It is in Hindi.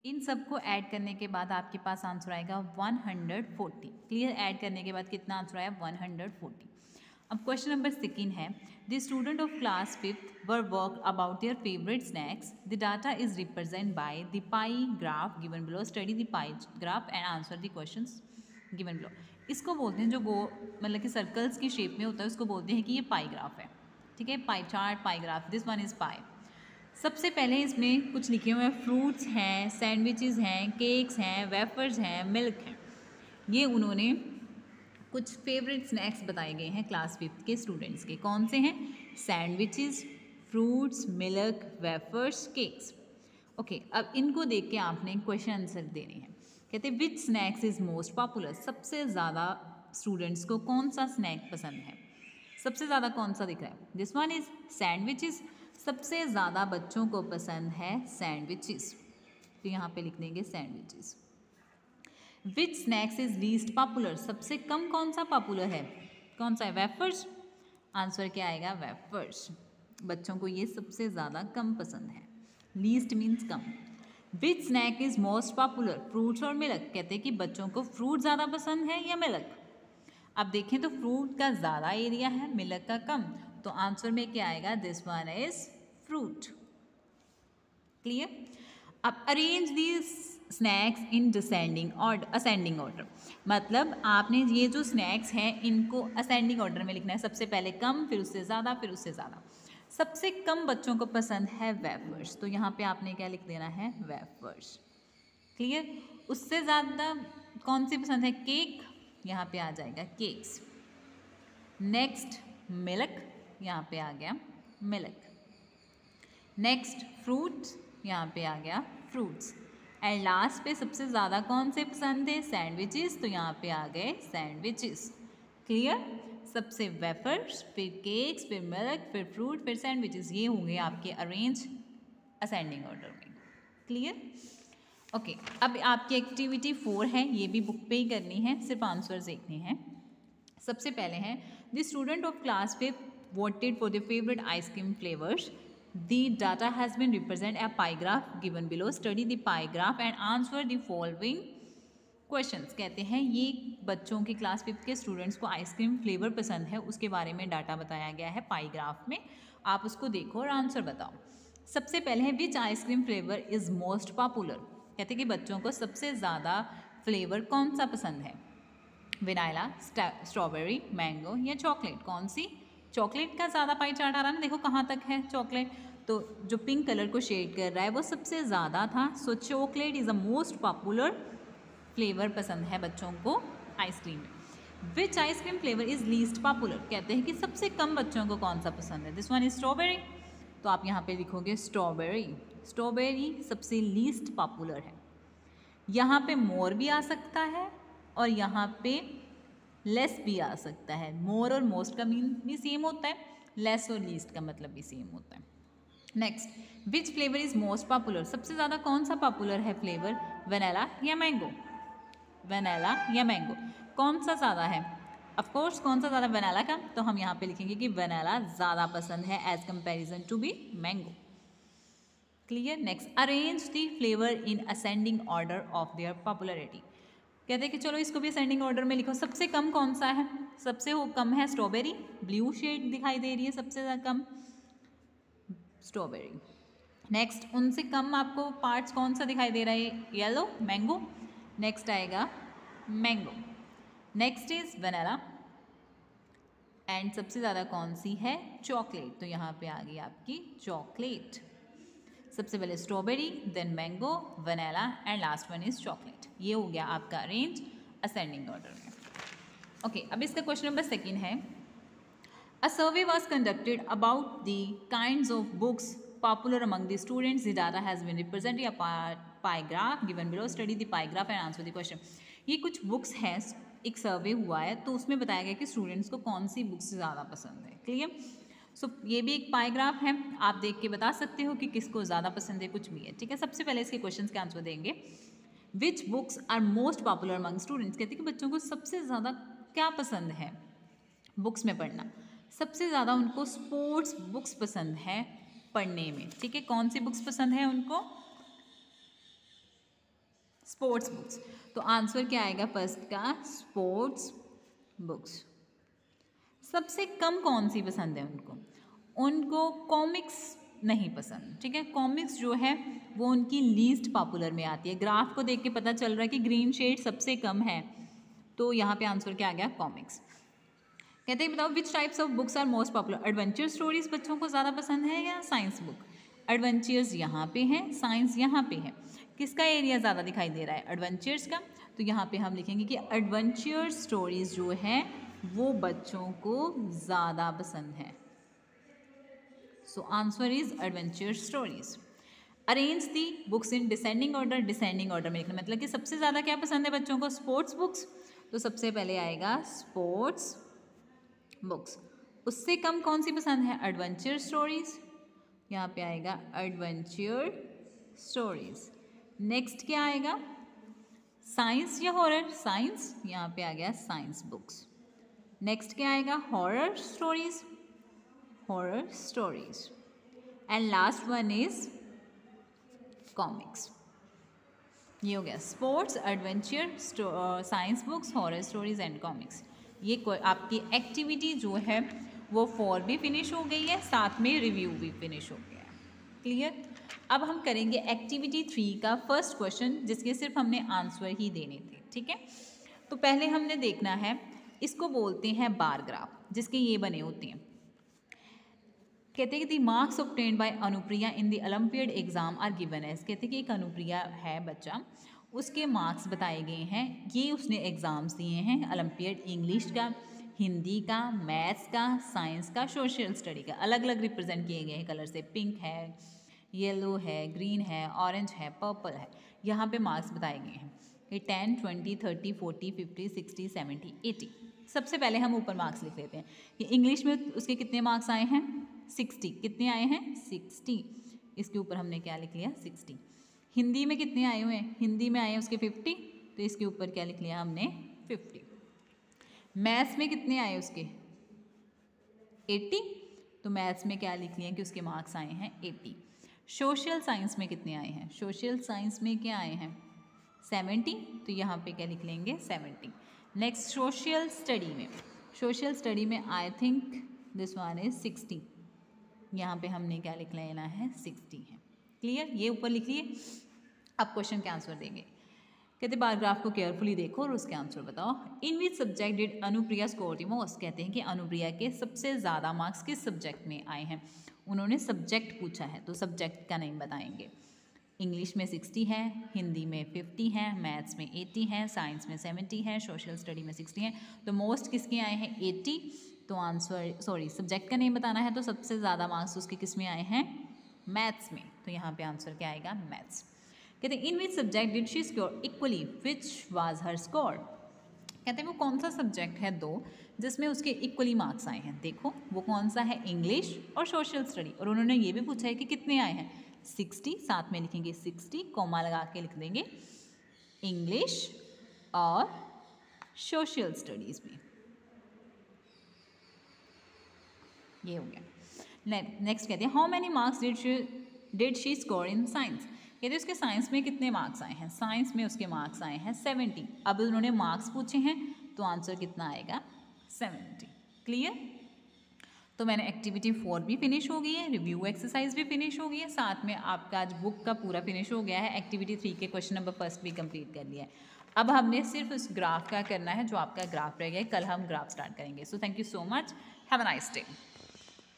इन सबको ऐड करने के बाद आपके पास आंसर आएगा 140। क्लियर, ऐड करने के बाद कितना आंसर आया 140। अब क्वेश्चन नंबर 2 है, the student of class 5th were work about their favourite snacks, the data is represent by the pie graph given below, study the pie graph and answer the questions given below. इसको बोलते हैं जो मतलब कि सर्कल्स की शेप में होता है उसको बोलते हैं कि ये पाई ग्राफ है। ठीक है, pie chart, pi graph, this one is pi. सबसे पहले इसमें कुछ लिखे हुए हैं, फ्रूट्स हैं, सैंडविचेस हैं, केक्स हैं, वेफर्स हैं, मिल्क हैं। ये उन्होंने कुछ फेवरेट स्नैक्स बताए गए हैं क्लास 5th के स्टूडेंट्स के। कौन से हैं? Sandwiches, fruits, milk, wafers, cakes. Okay, अब इनको देख के आपने क्वेश्चन आंसर देने हैं। कहते हैं विच स्नैक्स इज मोस्ट पॉपुलर, सबसे ज़्यादा स्टूडेंट्स को कौन सा स्नैक पसंद है? सबसे ज़्यादा कौन सा दिख रहा है? This one is sandwiches. सबसे ज़्यादा बच्चों को पसंद है सैंडविचेस, तो यहाँ पे लिख देंगे sandwiches. Which snacks is least popular, सबसे कम कौन सा पॉपुलर है? कौन सा है? वेफर्स। आंसर क्या आएगा? वेफर्स। बच्चों को ये सबसे ज़्यादा कम पसंद है। लीस्ट मीन्स कम। Which snack is most popular, fruits और मिल्क। कहते हैं कि बच्चों को फ्रूट ज़्यादा पसंद है या मिल्क। अब देखें तो फ्रूट का ज़्यादा एरिया है, मिल्क का कम, तो आंसर में क्या आएगा? This one is fruit. Clear? अब arrange these snacks in descending order, ascending order. मतलब आपने ये जो स्नैक्स हैं इनको असेंडिंग ऑर्डर में लिखना है, सबसे पहले कम, फिर उससे ज़्यादा, फिर उससे ज़्यादा। सबसे कम बच्चों को पसंद है वेफर्स, तो यहाँ पे आपने क्या लिख देना है? वेफर्स। क्लियर? उससे ज़्यादा कौन सी पसंद है? केक, यहाँ पे आ जाएगा केक्स। नेक्स्ट मिल्क, यहाँ पे आ गया मिल्क। नेक्स्ट फ्रूट्स, यहाँ पे आ गया फ्रूट्स। एंड लास्ट पे सबसे ज़्यादा कौन से पसंद है? सैंडविचेस, तो यहाँ पे आ गए सैंडविचेस। क्लियर? सबसे वेफर्स, फिर केक्स, फिर मिल्क, फिर फ्रूट, फिर सैंडविचेस। ये होंगे आपके अरेंज असेंडिंग ऑर्डर में। क्लियर? ओके, अब आपकी एक्टिविटी 4 है, ये भी बुक पे ही करनी है, सिर्फ आंसर्स देखने हैं। सबसे पहले हैं, the student of class 5 voted for their favorite ice cream flavors. The data has been represented a pie graph given below. Study the pie graph and answer the following questions. कहते हैं ये बच्चों के क्लास 5 के स्टूडेंट्स को आइसक्रीम फ्लेवर पसंद है, उसके बारे में डाटा बताया गया है पाई ग्राफ में। आप उसको देखो और आंसर बताओ। सबसे पहले है which ice cream flavour is most popular. कहते हैं कि बच्चों को सबसे ज़्यादा फ्लेवर कौन सा पसंद है? वनीला, स्ट्रॉबेरी, मैंगो या चॉकलेट? कौन सी? चॉकलेट का ज़्यादा पाई चार्ट आ रहा है ना, देखो कहाँ तक है चॉकलेट, तो जो पिंक कलर को शेड कर रहा है वो सबसे ज़्यादा था। So chocolate is the most popular flavour पसंद है बच्चों को आइसक्रीम में। Which ice cream flavour is least popular. कहते हैं कि सबसे कम बच्चों को कौन सा पसंद है? दिस वन इज स्ट्रॉबेरी, तो आप यहाँ पे लिखोगे स्ट्रॉबेरी। स्ट्रॉबेरी सबसे लीस्ट पॉपुलर है। यहाँ पे मोर भी आ सकता है और यहाँ पे लेस भी आ सकता है। मोर और मोस्ट का मीन भी सेम होता है, लेस और लीस्ट का मतलब भी सेम होता है। Next, which flavour is most popular. सबसे ज़्यादा कौन सा पॉपुलर है फ्लेवर? वनीला या मैंगो? वनीला या मैंगो, कौन सा ज़्यादा है? ऑफकोर्स कौन सा ज़्यादा? वनीला का, तो हम यहाँ पे लिखेंगे कि वनीला ज़्यादा पसंद है as comparison to be mango. Clear? Next, arrange the flavour in ascending order of their popularity. कहते हैं कि चलो इसको भी असेंडिंग ऑर्डर में लिखो। सबसे कम कौन सा है? सबसे कम है स्ट्रॉबेरी, ब्लू शेड दिखाई दे रही है सबसे ज़्यादा कम स्ट्रॉबेरी। नेक्स्ट, उनसे कम आपको पार्ट्स कौन सा दिखाई दे रहा है? Yellow, mango. नेक्स्ट आएगा mango. Next is vanilla and सबसे ज़्यादा कौन सी है? चॉकलेट, तो यहाँ पे आ गई आपकी चॉकलेट। सबसे पहले strawberry, then mango, vanilla and last one is chocolate. ये हो गया आपका अरेंज असेंडिंग ऑर्डर में। ओके, अब इसका क्वेश्चन नंबर 2 है, a survey was conducted about the kinds of books popular among the students. The data has been represented a pie graph given below. Study the pie graph and answer the question. ये कुछ बुक्स हैं, एक सर्वे हुआ है, तो उसमें बताया गया कि स्टूडेंट्स को कौन सी बुक्स ज़्यादा पसंद है। क्लियर? सो ये भी एक पाई ग्राफ है, आप देख के बता सकते हो कि किसको ज़्यादा पसंद है, कुछ भी है। ठीक है, सबसे पहले इसके क्वेश्चंस के आंसर देंगे। Which books are most popular among students. कहते हैं कि बच्चों को सबसे ज़्यादा क्या पसंद है बुक्स में पढ़ना? सबसे ज़्यादा उनको स्पोर्ट्स बुक्स पसंद है पढ़ने में। ठीक है, कौन सी बुक्स पसंद है उनको? Sports books. तो आंसर क्या आएगा फर्स्ट का, स्पोर्ट्स बुक्स। सबसे कम कौन सी पसंद है उनको? उनको कॉमिक्स नहीं पसंद, ठीक है। कॉमिक्स जो है वो उनकी लीस्ट पॉपुलर में आती है। ग्राफ को देख के पता चल रहा है कि ग्रीन शेड सबसे कम है, तो यहाँ पे आंसर क्या आ गया, कॉमिक्स। कहते हैं बताओ which types of books are most popular. Adventure stories बच्चों को ज़्यादा पसंद है या साइंस बुक? एडवेंचर्स यहाँ पे है, साइंस यहाँ पे है, किसका एरिया ज़्यादा दिखाई दे रहा है, एडवेंचर्स का। तो यहाँ पे हम लिखेंगे कि एडवेंचर स्टोरीज जो है वो बच्चों को ज़्यादा पसंद है। So answer is adventure stories. Arrange the books in descending order, descending order में लिखना, मतलब कि सबसे ज़्यादा क्या पसंद है बच्चों को, स्पोर्ट्स बुक्स। तो सबसे पहले आएगा स्पोर्ट्स बुक्स। उससे कम कौन सी पसंद है, एडवेंचर स्टोरीज, यहाँ पे आएगा एडवेंचर स्टोरीज। नेक्स्ट क्या आएगा, साइंस या हॉरर, साइंस, यहाँ पे आ गया साइंस बुक्स। नेक्स्ट क्या आएगा, horror stories, horror stories. And last one is comics. ये हो गया sports, adventure, science books, horror stories and comics. ये आपकी एक्टिविटी जो है वो 4 भी फिनिश हो गई है, साथ में रिव्यू भी फिनिश हो गया है। क्लियर। अब हम करेंगे एक्टिविटी 3 का फर्स्ट क्वेश्चन, जिसके सिर्फ हमने आंसर ही देने थे, ठीक है। तो पहले हमने देखना है, इसको बोलते हैं बार ग्राफ, जिसके ये बने होते हैं। कहते हैं कि the marks obtained by Anupriya in the olympiad exam are given as. कहते हैं कि एक अनुप्रिया है बच्चा, उसके मार्क्स बताए गए हैं, ये उसने एग्ज़ाम्स दिए हैं ओलंपियाड इंग्लिश का, हिंदी का, मैथ्स का, साइंस का, सोशल स्टडी का, अलग अलग रिप्रेजेंट किए गए हैं कलर से, पिंक है, येलो है, ग्रीन है, ऑरेंज है, पर्पल है। यहाँ पे मार्क्स बताए गए हैं कि 10, 20, 30, 40, 50, 60, 70, 80। सबसे पहले हम ऊपर मार्क्स लिख लेते हैं कि इंग्लिश में उसके कितने मार्क्स आए हैं, 60। कितने आए हैं, 60। इसके ऊपर हमने क्या लिख लिया, 60। हिंदी में कितने आए हुए हैं, हिंदी में आए हैं उसके 50, तो इसके ऊपर क्या लिख लिया हमने, 50। मैथ्स में कितने आए उसके, 80, तो मैथ्स में क्या लिख लिया कि उसके मार्क्स आए हैं 80। सोशल साइंस में कितने आए हैं, सोशल साइंस में क्या आए हैं, 70, तो यहाँ पे क्या लिख लेंगे, 70। नेक्स्ट सोशल स्टडी में, सोशल स्टडी में I think this one is 60, यहाँ पे हमने क्या लिख लेना है, 60 है। क्लियर, ये ऊपर लिख लिए। अब क्वेश्चन के आंसर देंगे। कहते बायोग्राफ को केयरफुली देखो और उसके आंसर बताओ। In which subject did Anupriya score the most. कहते हैं कि अनुप्रिया के सबसे ज़्यादा मार्क्स किस सब्जेक्ट में आए हैं। उन्होंने सब्जेक्ट पूछा है तो सब्जेक्ट का नेम बताएंगे। इंग्लिश में 60 है, हिंदी में 50 है, मैथ्स में 80 है, साइंस में 70 है, सोशल स्टडी में 60 है। तो मोस्ट किसके आए हैं, 80। तो आंसर सब्जेक्ट का नेम बताना है, तो सबसे ज़्यादा मार्क्स उसके किस में आए हैं, मैथ्स में। तो यहाँ पे आंसर क्या आएगा, मैथ्स। कहते हैं in which subject did she score equally which was her score. कहते हैं वो कौन सा सब्जेक्ट है दो जिसमें उसके इक्वली मार्क्स आए हैं। देखो वो कौन सा है, इंग्लिश और सोशल स्टडी। और उन्होंने ये भी पूछा है कि कितने आए हैं, 60, साथ में लिखेंगे 60, कॉमा लगा के लिख देंगे इंग्लिश और सोशल स्टडीज़ में। ये हो गया। नेक्स्ट कहते हैं how many marks did she score in science. कहते हैं उसके साइंस में कितने मार्क्स आए हैं, साइंस में उसके मार्क्स आए हैं 70। अब उन्होंने मार्क्स पूछे हैं तो आंसर कितना आएगा, 70। क्लियर। तो मैंने एक्टिविटी 4 भी फिनिश हो गई है, रिव्यू एक्सरसाइज भी फिनिश हो गई है, साथ में आपका आज बुक का पूरा फिनिश हो गया है। एक्टिविटी 3 के क्वेश्चन नंबर 1 भी कंप्लीट कर लिया है। अब हमने सिर्फ उस ग्राफ का करना है, जो आपका ग्राफ रह गया है। कल हम ग्राफ स्टार्ट करेंगे। So thank you so much, have a nice day.